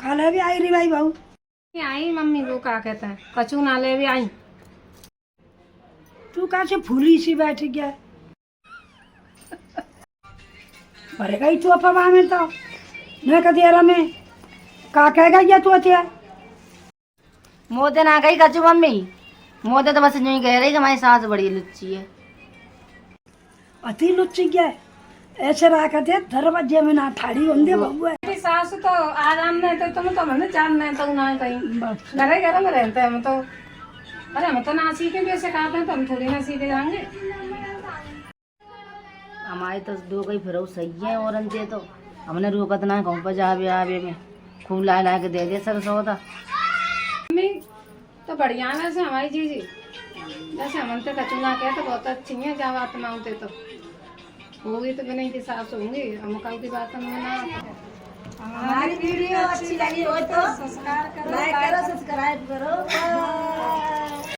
खा ले भी आई री भाई बहू आई मम्मी वो क्या कहते हैं कचू ना ले भी आई। तू कहाँ से फूली सी बैठ गया भरेगा ही तू अपा में तो मैं कह दिया में का कहेगा ये तू अतिया मोदे ना गई कचू मम्मी मोदे तो बस यूं ही कह रही कि हमारी सास बड़ी लुच्ची है। अति लुच्ची गया ऐसे रहा कहते दरवाजे में ना ठाड़ी होंगे बहू है मेरी सास तो आराम नहीं तो तुम तो मैंने जानना है तो ना कहीं बस घर में रहते हैं हम तो। अरे हम तो ना सीखे भी ऐसे कहते हैं तो हम थोड़ी ना सीखे जाएंगे। हमारी तो दो कई फिर सही है और अंते तो हमने रोकत ना कहूँ पर जावे आवे में खूब ला ला के दे दे सर सौदा। मम्मी तो बढ़िया है वैसे हमारी जीजी जैसे हम तो कचू ना कहे तो बहुत अच्छी है क्या बात मानते तो होगी तो भी नहीं की सास होंगी हम कल की बात में ना। हमारी वीडियो अच्छी लगी हो तो सब्सक्राइब करो लाइक करो सब्सक्राइब करो।